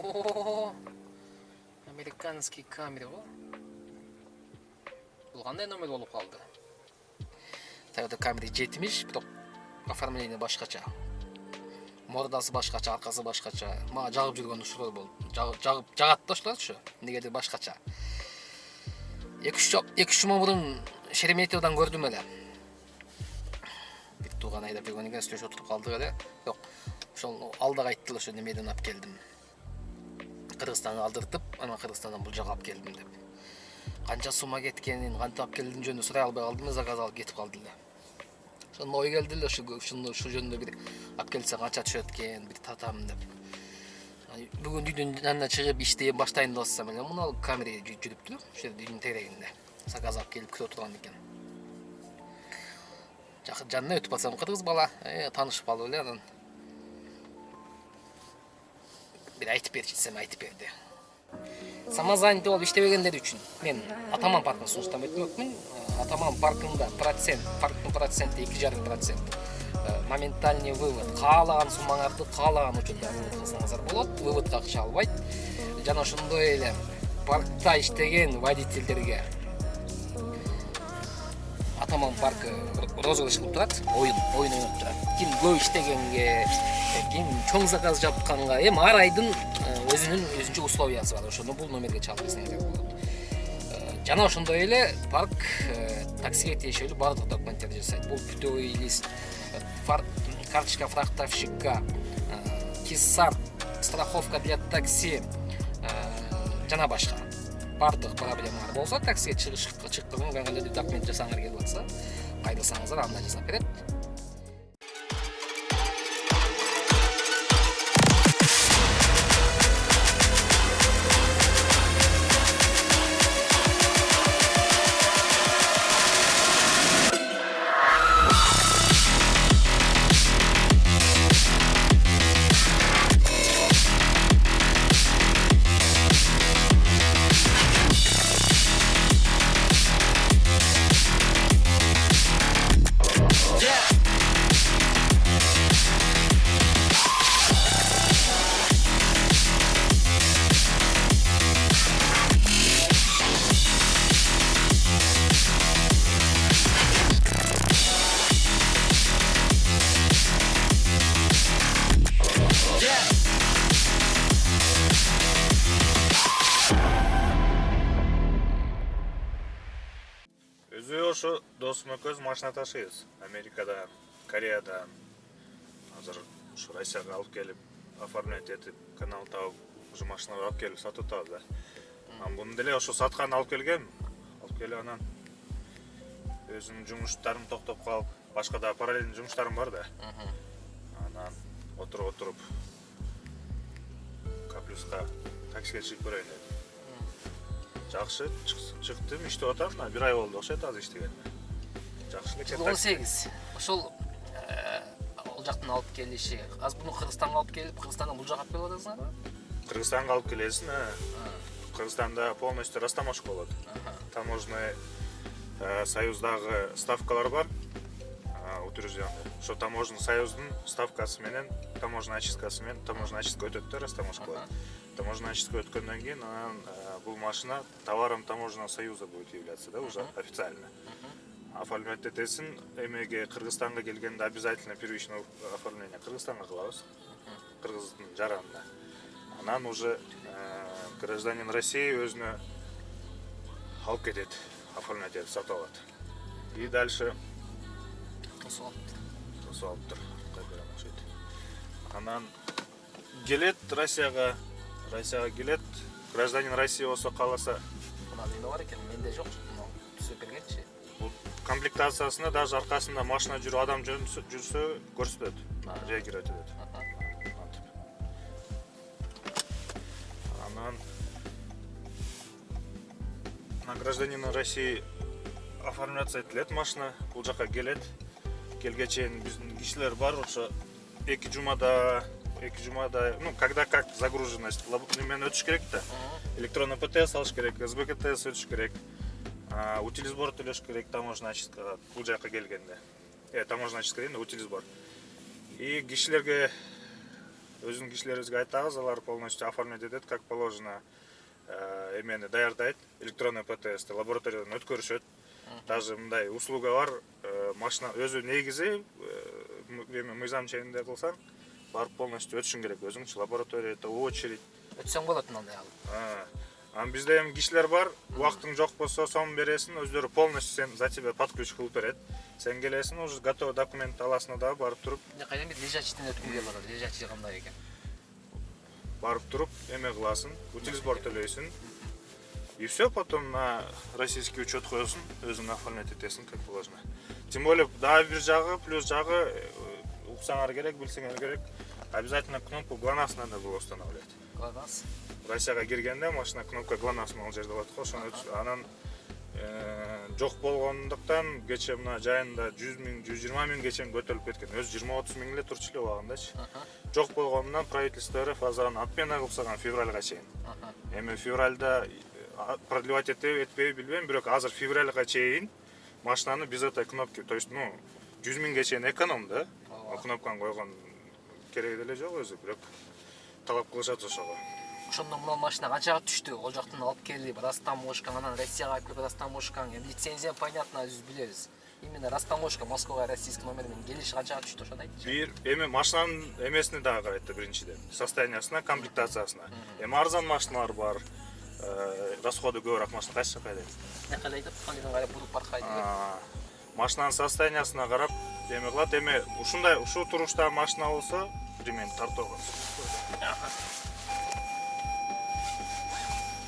О, американский камера го. Бул кандай номер болуп калды? Таяуда камера 70, бирок оформление башкача. Мордасы башкача, аркасы башкача. Мага жагып жүргөн ушулар болуп. Жагып жагат да ушулар ушу. Негедир башкача. 2-3 жума мурун Шереметьеводан көрдүм эле. Бир тууган айдап жүргөн экен, сүйлөшүп отуруп калдык эле. Жок, ошол алдыга айттылар, ошо немеден алып келдим. Кыргызстанга алдыртып, анан Кыргызстандан бул жака алып келдим деп. Канча сумма кеткенин, кантип алып келдим жөнүндө сурай албай калдым, заказ алып кетип калды эле. Ошондо ой келди эле, ушу жөнүндө бир алып келсе канча түшөт экен, бир татам деп. Бүгүн үйдүн жанына чыгып иштей баштайын деп атсам эле, муну алып камерага жүрүптү, ошо жерде үйдүн тегерегинде. Заказ алып келип күтүп турган экен. Жанына өтүп атсам, кыргыз бала, таанышып калып эле, анан бир айтып берчи десем айтып берди. Самозанят болуп иштебегендер үчүн мен Атаман паркын сунуштап өтмөкмүн. Атаман паркында парктын проценти 2,5%. Моментальный вывод. Каалаган суммаңарды каалаган учурда кылсаңыздар болот. Выводко акча албайт. Жана ошондой эле паркта иштеген водительдерге Атаман паркы розыгрыш кылып турат, оюн ойноп турат. Ким көп иштегенге, ким чоң заказ жапканга, ар айдын өзүнчө условиясы бар. Ошону бул номерге чалып берсеңиздер болот. Жана ошондой эле парк таксиге тиешелүү бардык документтерди жасайт. Бул путевой лист, карточка фрахтовщика, киссар, страховка для такси жана башка. Бардык проблемалар болсо, таксиге чыгып кандай документ жасаңар келип атса, кайрылсаңыздар анда жасап берет. Ошо досум экөөбүз машина ташыйбыз. Америкадан, Кореядан. Азыр ушу Россияга алып келип, оформлять этип, канал таап, ушу машиналарды алып келип сатып атабыз да. Муну деле ошо саткан алып келгем. Алып келип анан өзүмдүн жумуштарым токтоп калып, башка да параллельный жумуштарым бар да. Анан отуруп Каплюска таксиге чыгып көрөйүн дедим. Жакшы чыктым, иштеп атам, бир ай болду окшойт азыр иштегениме. Жакшы эле. 18. Ошол ал жактан алып келиши. Азыр буну Кыргызстанга алып келип, Кыргызстандан бул жака алып келип атасыңарбы? Кыргызстанга алып келесиң, Кыргызстанда полностью растаможка болот. Таможенный союздагы ставкалар бар. Утвержденный. Ошо таможенный союздун ставкасы менен, таможенный очисткасы менен, таможенный очистка өтөт да, растаможка болот. Таможенный очистка өткөндөн кийин анан бул машина товаром таможенного союза будет являться, да, уже официально. Оформлять этесин эмеге Кыргызстанга келгенде обязательно первичное оформление Кыргызстанга кылабыз. Кыргыздын жаранына. Анан уже гражданин России өзүнө алып кетет, оформлять этип сатып алат. И дальше тосуп алыптыр. Анан келет Россияга келет. Гражданин России болсо кааласа, мына неме бар экен, менде жок, түзөп бергенчи. Бул комплектациясына даже аркасында машина жүрүп адам жүрсө көрсөтөт, реагировать этет. Анан на гражданина России оформляться этилет машина, бул жака келет. Келгече биздин кишилер бар, ошо 2 жумада, ну, когда как загруженность, мен өтүш керек да. Электронный ПТС алыш керек, СБКТС өтүш керек. Утилизбор төлөш керек таможенный очисткага, бул жака келгенде. Таможенный очистка дейм да, утилизбор. И кишилерге өзүнүн кишилерибизге айтабыз, алар полностью оформлять этет, как положено. Эмени даярдайт, электронный ПТС лабораториядан өткөрүшөт. Даже мындай услуга бар, машина өзү негизи эми мыйзам чегинде кылсаң, барып полностью өтүшүң керек өзүңчү лабораторияда очередь. Өтсөң болот мындай алып. Анан бизде эми кишилер бар, убактың жок болсо сом бересиң, өздөрү полностью сен за тебя подключ кылып берет. Сен келесиң, уже готовый документ аласың да барып туруп. Кайдан бир лежачийден өткөнгө болот. Лежачий кандай экен? Барып туруп эме кыласың, утилизбор төлөйсүң. И все, потом на российский учет коесуң, өзүң оформлять этесиң, как положено. Тем более, дагы бир жагы, плюс жагы, уксаңар керек, билсеңер керек, обязательно кнопку ГЛОНАСС надо было устанавливать. ГЛОНАСС? Россияга киргенде машина кнопка ГЛОНАСС могул жерде болот го, ошону анан жок болгондуктан кече мына жайында 100 000, 120 000 чейин көтөрүлүп кеткен. Өзү 20-30 000 эле турчу эле убагындачы. Жок болгондуктан правительство РФ азыр отмена кылып салган февралга чейин. Эми февральда продлевать этпейби билбейм, бирок азыр февральга чейин машинаны без этой кнопки, то есть, 100 000 чейин эконом да. Кнопканы койгон кереги деле жок өзү, бирок талап кылышат ошого. Ошондо мына машина канчага түштү? Ол жактан алып келип, Растаможкаң, анан Россияга алып келип Растаможкаң, лицензия понятно, биз билебиз. Именно Растаможка Москвага российский номер менен келиш канчага түштү, ошону айтчы. Бир эми машинанын эмесине дагы карайт да биринчиден, состояниясына, комплектациясына. Эми арзан машиналар бар, расходу көбүрөөк машина кайсы жака эле. Накалай деп кандайдан карап буруп баркайды. Машинанын состояниясына карап эме кылат. Эми ушул туруштагы машина болсо, примерно тартууга.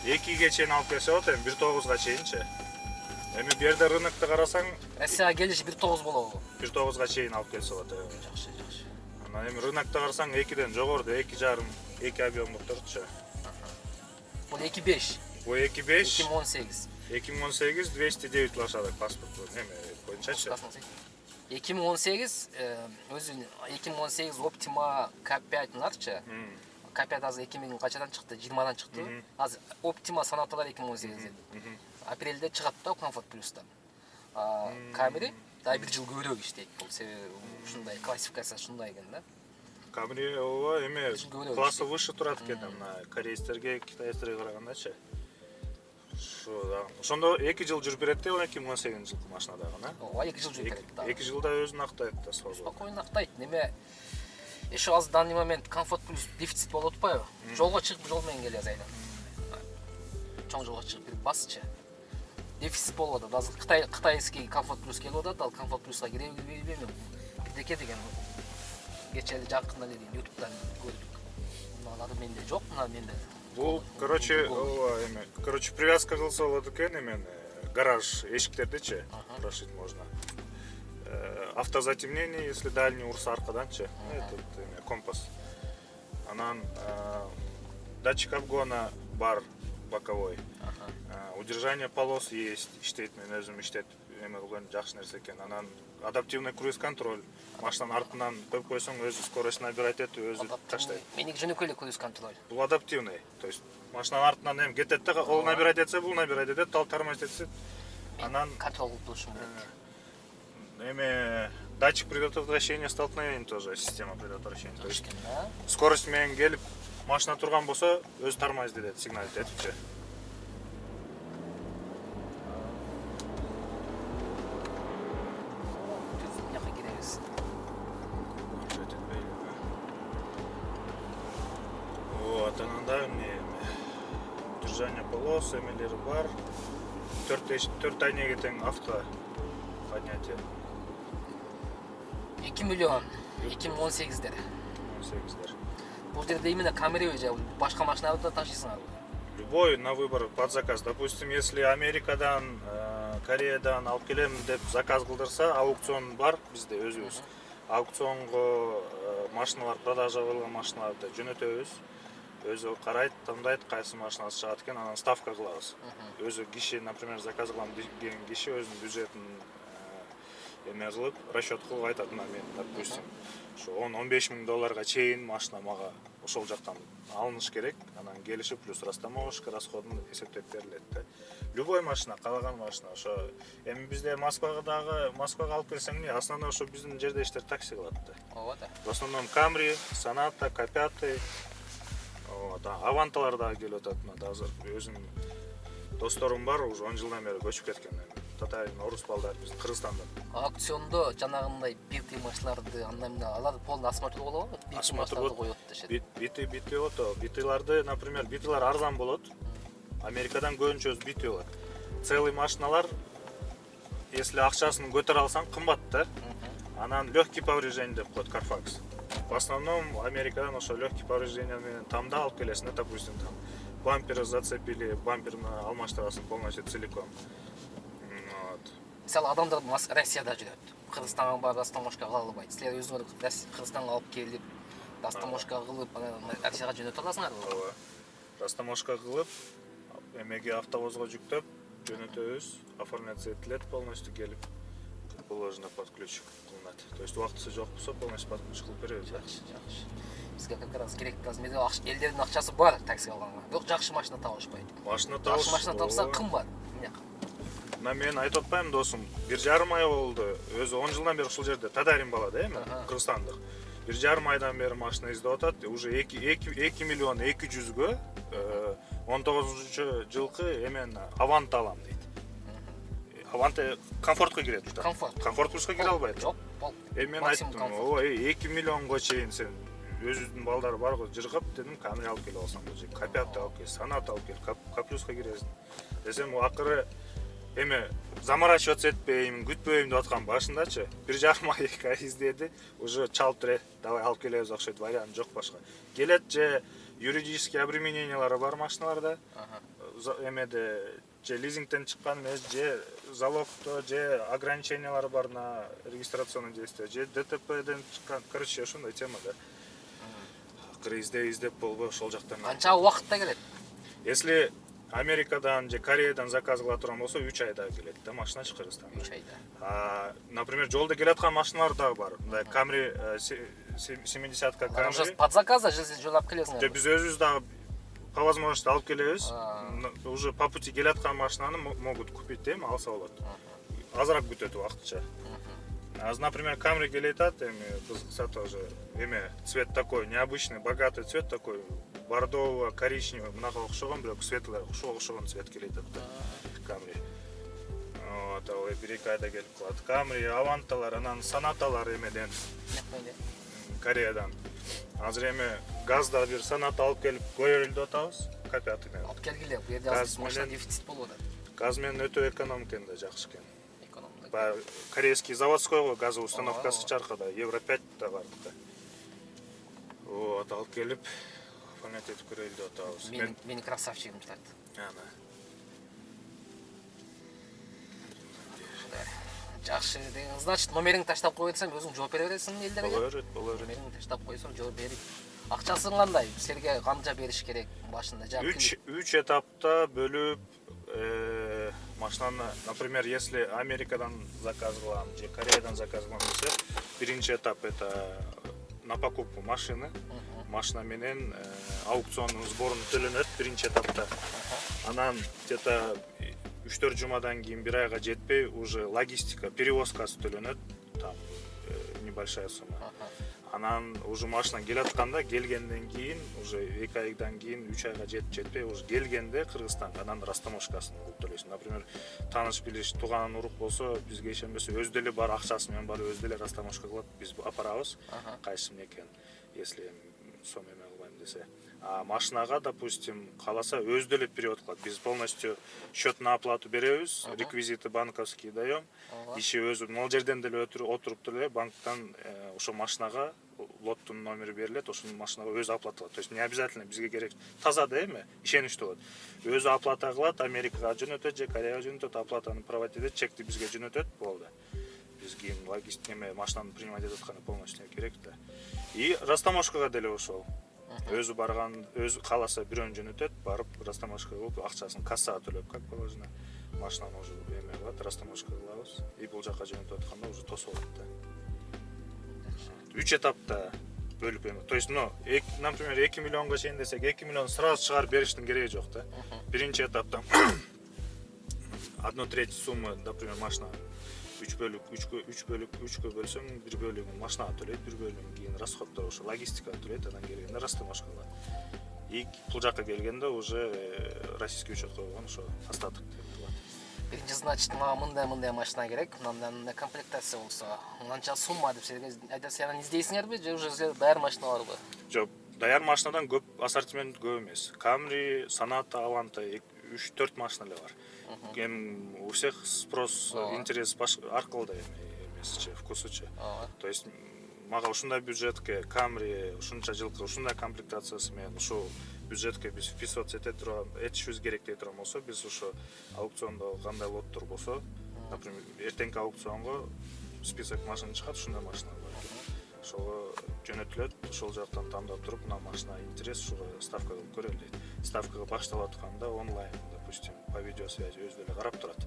2ге чейин алып келсе болот, эми 1.9га чейинчи. Эми бу жерде рынокто карасаң, Россияга келиши 1.9 болобу? 1.9га чейин алып келсе болот. Жакшы, жакшы. Анан эми рынокто карасаң 2ден жогоруда 2,5, 2 объемдуктурчу. Бул 2.5. Бу 2.5. 2018. 2018 209 лошадок паспорт эме боюнчачы. 2018 өзү 2018 Optima K5-нарчы. K5 азыр 2000 качадан чыкты? 20дан чыкты. Азыр Optima санаталар 2018. Апрелде чыгат да Comfort Plus'тан. Camry да бир жыл көбүрөөк иштейт бул. Себеби ушундай классификация ушундай экен да. Camry ооба эме классы выше турат экен мына корейцтерге, китайцтерге карагандачы. Ошондо 2 жыл жүрүп берет да 2018 жылкы машина дагы, Ооба, 2 жыл жүрүп берет да. 2 жылда өзүн актайт да созу. Спокойно актайт. Неме еще аз данный момент Comfort Plus дефицит болуп атпайбы? Жолго чыгып, жол менен келебиз айдан. Чоң жолго чыгып бир басчы. Дефицит болуп атат. Азыр кытайский Comfort Plus келип атат, ал Comfort Plus'ка киреби билбейм. Бирдеке деген кече жакында эле YouTube'дан көрдүк. Мыналар менде жок, мына менде. Бул, короче, привязка кылса болот экен, эмен гараж эшиктердечи прошить можно. Автозатемнение, если дальний урса аркаданчы, этот компас. Анан датчик обгона бар боковой. Удержание полос есть, иштейт, мен өзүм иштеп эме кылган жакшы нерсе экен. Анан адаптивный круиз-контроль. Машинанын артынан коюп койсоң өзү скорость набирать этип, өзү таштайт. Меники жөнөкөй эле круиз-контроль. Бул адаптивный, то есть машинанын артынан эми кетет да, ол набирать этсе, бул набирать этет, ал тормозить этсе. Анан контроль кылып турушум керек. Эми датчик предотвращения столкновений тоже, система предотвращения. То есть Да? скорость менен келип машина турган болсо, өзү тормозить этет, сигналить этипчи. Жака киребиз. Вот, анан да удержание полос, эмелери бар. 4 айнеге тең авто поднятие. 2 миллион 2018'дер. 18'дер. Бул жерде именно Camry же башка машиналарды да ташыйсыңар. Любой на выбор под заказ. Допустим, если Америкадан, Кореядан алып келем деп заказ кылдырса, аукцион бар бизде өзүбүз. Аукционго машиналар продажа кылган машиналарды жөнөтөбүз. Өзү карайт, тандайт кайсы машинасы чыгат экен, анан ставка кылабыз. Өзү киши, например, заказ кылам деген киши өзүнүн бюджетин эме кылып расчет кылып айтат, мына мен допустим ошо 10-15 мың долларга чейин машина мага ошол жактан алыныш керек, анан келиши плюс растаможка расходун эсептеп берилет да. Любой машина, каалаган машина, ошо эми бизде Москвага алып келсең эмне, основной ошо биздин жерде иштер такси кылат да. Ооба да. В основном Camry, Sonata, K5, вот, Avantалар дагы келип атат. Мына азыр өзүм досторум бар, уже 10 жылдан бери көчүп кеткен. Татарин, орус балдар биздин Кыргызстандан. Аукциондо жанагындай бирти машиналарды андан мына алар полный осмотр болобу? Бирти машиналарды коюп атышат. Бити ото, битиларды, например, битилар арзан болот. Америкадан көбүнчө бити болот. Целый машиналар, если акчасын көтөрө алсаң, кымбат да. Анан легкий повреждение деп коет Carfax. В основном Америкадан ошо легкий повреждение менен тамда алып келесиң, допустим, там бамперы зацепили, бамперни алмаштырасың полностью целиком. Вот. Мисалы адамдар Россияда жүрөт. Кыргызстанга барып растаможка кыла албайт. Силер өзүңөр Кыргызстанга алып келип, растаможка кылып, анан Россияга жөнөтө аласыңарбы? Ооба. Растаможка кылып, эмеге автовозго жүктөп, жөнөтөбүз, оформляться этилет полностью келип, положено под ключ кылынат. То есть убактысы жок болсо полностью под ключ кылып беребиз. Жакшы. Бизге как раз керек азыр элдердин акчасы бар такси алганга. Бирок жакшы машина табышпайт. Жакшы машина тапса кымбат. Эмне? Мына мен айтып атпаймынбы досум, 1,5 ай болду. Өзү 10 жылдан бери ушул жерде Татарин бала да эми, Кыргызстандык. 1,5 айдан бери машина издеп атат. Уже 2 миллион 200гө 19-жылкы эмен Аванта алам дейт. Аванта комфортко кирет уже. Комфорт плюска кире албайт. Жок, бол. Мен айттым, ой, 2 миллионго чейин сен өзүңдүн балдары барго жыргап дедим, Camry алып келип алсаң болчу. K5 алып кел, Sonata алып кел, K плюска киресиң. Десем, акыры эме заморачиваться этпейм, күтпөйм деп аткан башындачы. 1,5 ай 2 ай издеди, уже чалып туре, давай алып келебиз, окшойт, вариант жок башка. Келет же юридический обременениялары бар машиналарда. Эмеде же лизингтен чыккан эмес, же залогто, же ограничениялары бар на регистрационный действие, же ДТПден чыккан, короче, ошондой тема да. Акыры издеп болбой ошол жактан. Канча убакытта келет? Если Америкадан же Кореядан заказ кыла турган болсо 3 айда келет да машина Кыргызстанга. 3 айда. Например, жолдо келаткан машиналар дагы бар. Мындай Camry 70-ка Camry. Под заказа же жолап келесиңер. Же биз өзүбүз дагы по возможности алып келебиз. Уже по пути келаткан машинаны могут купить дейм, алса болот. Азыраак күтөт убактыча. Например, Camry келет атат, эми кызыкса тоже эме цвет такой необычный, богатый цвет такой, бордово, коричневый, мынага окшогон, бирок светлый, окшогон цвет келет атат Camry. Вот, ал 1-2 айда келип калат. Camry, Avantалар, анан Sonatалар эмеден, Кореядан. Азыр эми газда бир Sonata алып келип көрөлүп атабыз, K5 менен. Алып келгиле, бу жерде азыр машина дефицит болуп атат. Газ менен өтө эконом экен да, жакшы экен. Корейский заводской газовый установкасы чаркада, Евро 5 да бар да. Вот, алып келип, оформлять этип көрөлү деп атабыз. Мени красавчигим чыгат. Жакшы деген, значит, номериңди таштап койсоң, өзүң жооп бере бересиң элдерге. Болор. Номериңди таштап койсоң, жооп берип. Акчасын кандай? Силерге канча бериш керек машинада? 3 этапта бөлүп машинаны, например, если Америкадан заказ кылам, же Кореядан заказ кылам десе, биринчи этап это на покупку машины. Машина менен аукциондун сборун төлөнөт биринчи этапта. Анан где-то 3-4 жумадан кийин, 1 айга жетпей, уже логистика, перевозкасы төлөнөт, там небольшая сумма. Анан уже машина келатканда, келгенден кийин, уже 2 айдан кийин, 3 айга жетпей, уже келгенде Кыргызстанга анан растаможкасын кылып төлөйсүң. Например, тааныш билиш, тууган урук болсо, бизге ишенбесе, өз деле бар акчасы менен барып, өз деле растаможка кылат, биз апарабыз. Кайсы экен, если сом эме кылбайм десе. А машинага, допустим, кааласа өз деле перевод кылат. Биз полностью счет на оплату беребиз, реквизиты банковские даем. Иши өзү могул жерден деле отуруп деле банктан ошо машинага лоттун номери берилет, ошол машинага өзү оплаталат. То есть не обязательно бизге керек. Таза да эми, ишеничтүү болот. Өзү оплата кылат, Америкага жөнөтөт же Кореяга жөнөтөт, оплатаны проводить этет, чекти бизге жөнөтөт, болду. Бизге логистика машинаны принимать этип атканы полностью керек да. И растаможкага деле ошол. Өзү барган, өзү кааласа бирөөнү жөнөтөт, барып растамашка кылып, акчасын кассага төлөп, как положено. Машинаны уже эме кылат, растамашка кылабыз. И бул жака жөнөтүп атканда уже тосуп алат да. 3 этапта бөлүп эме. То есть, например, 2 миллионго чейин десек, 2 миллион сразу чыгарып бериштин кереги жок да. Биринчи этапта 1/3 суммы, например, машина 3 бөлүккө бөлсөң, 1 бөлүгүн машинага төлөйт, 1 бөлүгүн кийин расходдор ошо логистикага төлөйт, анан келгенде растамашкага. И бул жака келгенде уже российский учетко койгон ошо остаток деп аталат. Биринчи, значит, мага мындай машина керек, мындай комплектация болсо, мынанча сумма деп силерге айтат, сен аны издейсиңерби же уже силер даяр машина барбы? Жок, даяр машинадан көп ассортимент көп эмес. Camry, Sonata, Avanta 3-4 машина эле бар. Эми у всех спрос, интерес аркылуу да эмесичи, вкусучу. То есть мага ушундай бюджетке Camry ушунча жылкы ушундай комплектациясы менен ушу бюджетке биз вписываться этишибиз керек дей турган болсо, биз ушу аукциондо кандай лоттор болсо, например, эртеңки аукционго список машина чыгат, ушундай машина бар экен. Ошого жөнөтүлөт, ошол жактан тандап туруп, мына машина интерес, ушуга ставка кылып көрөлү дейт. Ставкага башталып атканда онлайн, допустим, по видеосвязи өзү эле карап турат.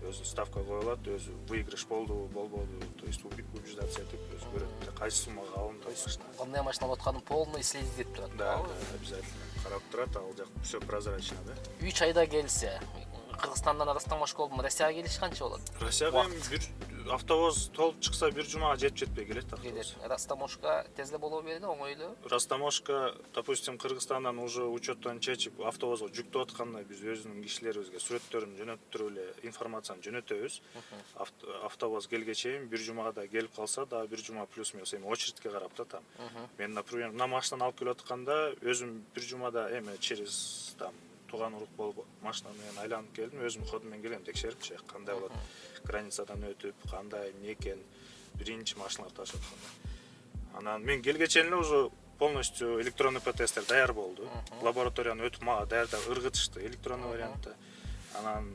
Өзү ставка коюлат, өзү выигрыш болдубу, болбодубу, то есть убеждаться этип өзү көрөт. Кайсы суммага алынды машина. Кандай машина алып атканын полный следить этип турат. Да, обязательно. Карап турат, ал жак все прозрачно, да. 3 айда келсе, Кыргызстандан растамашка болуп Россияга келиш канча болот? Россияга бир автобус толуп чыкса, бир жумага жетпей келет автобус. Растамашка тез эле боло берди, оңойлуу. Растамашка, допустим, Кыргызстандан уже учеттон чечип автобусга жүктөп атканда биз өзүнүн кишилерибизге сүрөттөрүн жөнөттүрүп эле информацияны жөнөтөбүз. Автобус келге чейин бир жумада келип калса да, бир жума плюс-минус эми очередке карап да там. Мен, например, мына машинаны алып келип атканда, өзүм бир жумада эме через там тууган урук болуп машина менен айланып келдим, өзүм ходум менен келем текшерипчи, кандай болот, границадан өтүп, кандай эмне экен, биринчи машиналар ташып атканда. Анан мен келге чейин эле уже полностью электронный ПТСтер даяр болду. Лабораторияны өтүп мага даярдап ыргытышты электронный вариантта. Анан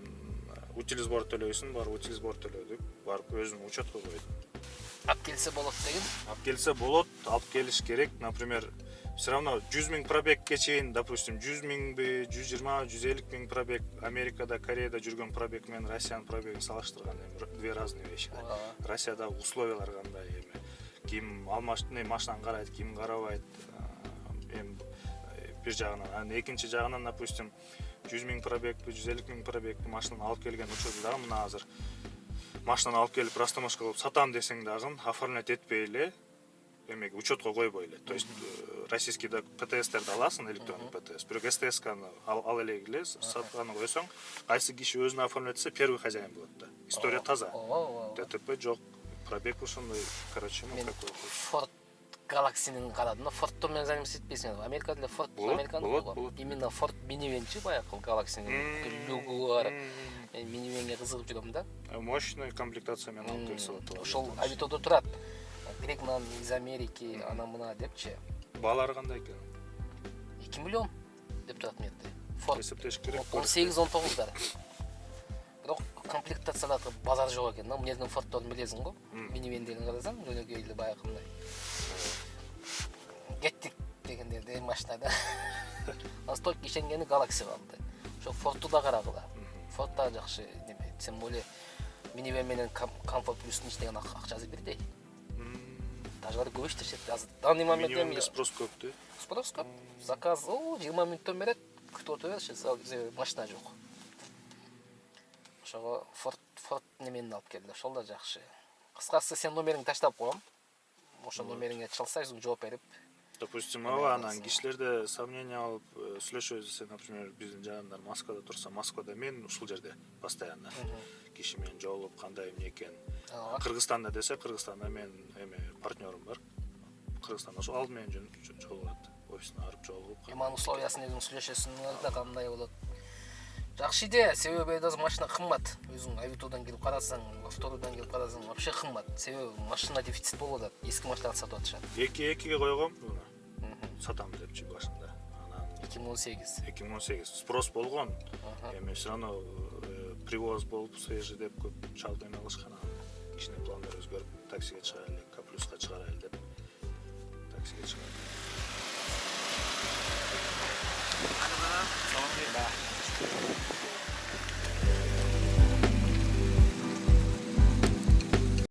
утилизбор төлөйсүң, барып утилизбор төлөдүк, барып өзүм учетко койдум. Алып келсе болот деген? Алып келсе болот, алып келиш керек, например, все равно 100 000 пробегке чейин, допустим, 100 000 120 150 000 пробег, Америкада, Кореяда жүргөн пробег менен Россиянын пробегин салыштырганда две разные вещи. Россияда условиялар кандай эми, ким машинаны карайт, ким карабайт, эми бир жагынан, анан экинчи жагынан, допустим, 100 000 пробегти, 150 000 пробегти машинаны алып келген учурда дагы мына азыр машинаны алып келип растамашка кылып сатам десең дагы оформлять этпей эле эмеге учетко койбой эле. То есть российский ПТСтерди аласың, электронный ПТС, бирок СТСКны ал элегиле сатканы койсоң, кайсы киши өзүнө оформлять этсе первый хозяин болот да. История таза. ДТП жок, пробег ушундай, короче, какой. Ford Galaxy'nin карадым, Ford'то менен заниматься этпейсиң. Америкада деле Ford американдык болгон. Именно Ford минивенчи баягы Galaxy'nin люгу бар. Мен минивенге кызыгып жүрөм да. Мощный комплектация менен алып келсе болот. Ошол Авитодо турат. Керек мынан из Америки, ана мына депчи. Баалары кандай экен? 2 миллион деп турат менде. Ford Эсептеш керек. 18-19-дар. Бирок комплектацияларда базар жок экен да. Мунердин Ford'торун билесиң го. Минивендерин карасаң, жөнөкөй баягындай. Кеттик дегендерде машинада. Настолько ишенгени Galaxy калды. Ошо Ford'ду да карагыла. Ford да жакшы неме. Тем более минивен менен Comfort Plus иштеген акчасы бирдей. Даже көп иштешет. Азыр данный моментте минимумда спрос көп да. Спрос көп. Заказ 20 мүнөттөн берет, күтүп отурат, машина жок. Ошого Ford неменин алып келди. Ошол да жакшы. Кыскасы сен номериңди таштап коем. Ошол номериңе чалса, өзүң жооп берип. Допустим, анан кишилерде сомнение алып сүйлөшөбүз десе, например, биздин жагандар Москвада турса, Москвада мен ушул жерде постоянно киши менен жолугуп кандай эмне экен. Кыргызстанда десе, Кыргызстанда мен партнерым бар. Кыргызстанда ошол ал менен жолугат. Офисине барып жолугуп. Анын условиясын өзүң сүйлөшөсүң да кандай болот. Жакшы идея, себеби азыр машина кымбат. Өзүң Авитодон келип карасаң, Авторудан келип карасаң, вообще кымбат. Себеби машина дефицит болуп атат. Эски машиналарды сатып атышат. 2-2ге койгом буну. Сатам депчи башында. Анан 2018 спрос болгон. Эми все равно привоз болуп свежий деп көп чалып эме кылышкан. Кичине пландар өзгөрүп, таксиге чыгарайлы, К+га чыгарайлы деп. Таксиге чыгарып.